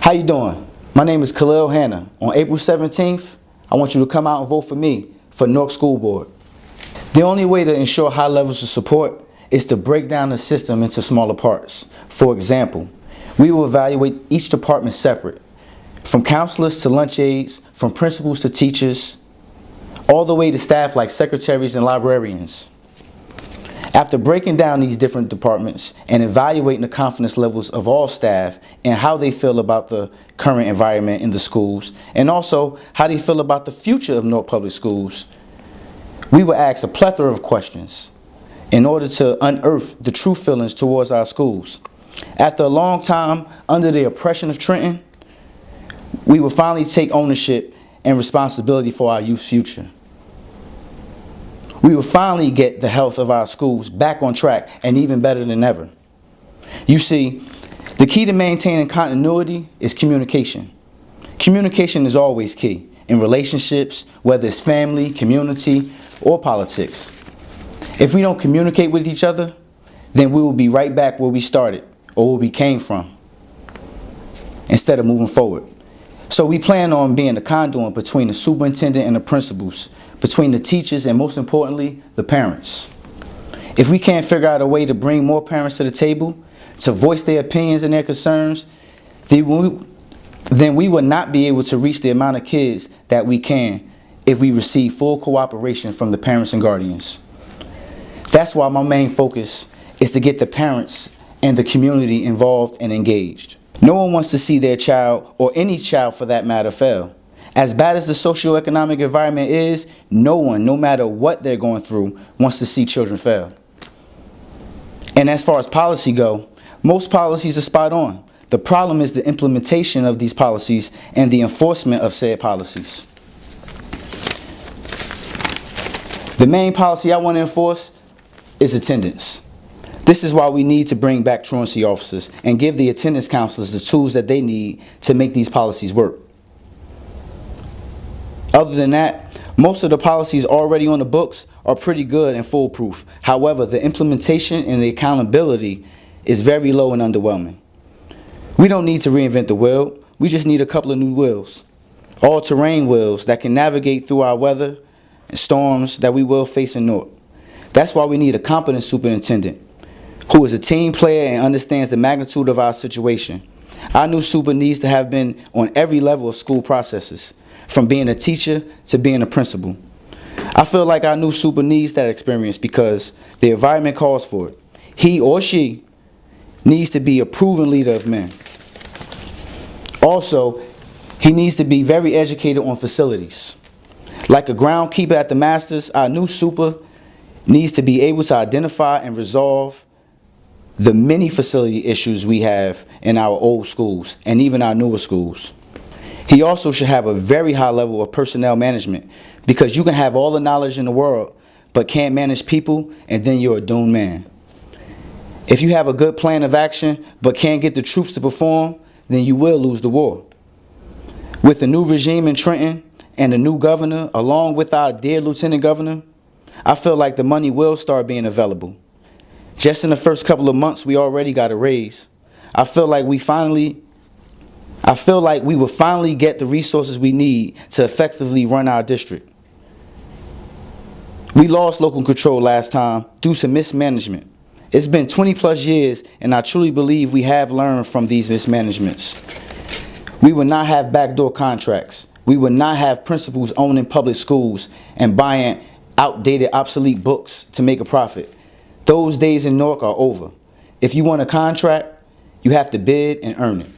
How you doing? My name is Khalil. On April 17th, I want you to come out and vote for me for Newark School Board. The only way to ensure high levels of support is to break down the system into smaller parts. For example, we will evaluate each department separate, from counselors to lunch aides, from principals to teachers, all the way to staff like secretaries and librarians. After breaking down these different departments and evaluating the confidence levels of all staff and how they feel about the current environment in the schools, and also how they feel about the future of Newark Public Schools, we will ask a plethora of questions in order to unearth the true feelings towards our schools. After a long time under the oppression of Trenton, we will finally take ownership and responsibility for our youth's future. We will finally get the health of our schools back on track and even better than ever. You see, the key to maintaining continuity is communication. Communication is always key in relationships, whether it's family, community, or politics. If we don't communicate with each other, then we will be right back where we started or where we came from instead of moving forward. So we plan on being a conduit between the superintendent and the principals, between the teachers, and most importantly, the parents. If we can't figure out a way to bring more parents to the table, to voice their opinions and their concerns, then we will not be able to reach the amount of kids that we can if we receive full cooperation from the parents and guardians. That's why my main focus is to get the parents and the community involved and engaged. No one wants to see their child, or any child for that matter, fail. As bad as the socioeconomic environment is, no one, no matter what they're going through, wants to see children fail. And as far as policy go, most policies are spot on. The problem is the implementation of these policies and the enforcement of said policies. The main policy I want to enforce is attendance. This is why we need to bring back truancy officers and give the attendance counselors the tools that they need to make these policies work. Other than that, most of the policies already on the books are pretty good and foolproof. However, the implementation and the accountability is very low and underwhelming. We don't need to reinvent the wheel. We just need a couple of new wheels. All-terrain wheels that can navigate through our weather and storms that we will face in Newark. That's why we need a competent superintendent who is a team player and understands the magnitude of our situation. Our new super needs to have been on every level of school processes, from being a teacher to being a principal. I feel like our new super needs that experience because the environment calls for it. He or she needs to be a proven leader of men. Also, he needs to be very educated on facilities. Like a groundkeeper at the Masters, our new super needs to be able to identify and resolve the many facility issues we have in our old schools and even our newer schools. He also should have a very high level of personnel management, because you can have all the knowledge in the world but can't manage people, and then you're a doomed man. If you have a good plan of action but can't get the troops to perform, then you will lose the war. With the new regime in Trenton and the new governor, along with our dear lieutenant governor, I feel like the money will start being available. Just in the first couple of months, we already got a raise. I feel like we will finally get the resources we need to effectively run our district. We lost local control last time due to mismanagement. It's been 20 plus years, and I truly believe we have learned from these mismanagements. We will not have backdoor contracts. We will not have principals owning public schools and buying outdated, obsolete books to make a profit. Those days in Newark are over. If you want a contract, you have to bid and earn it.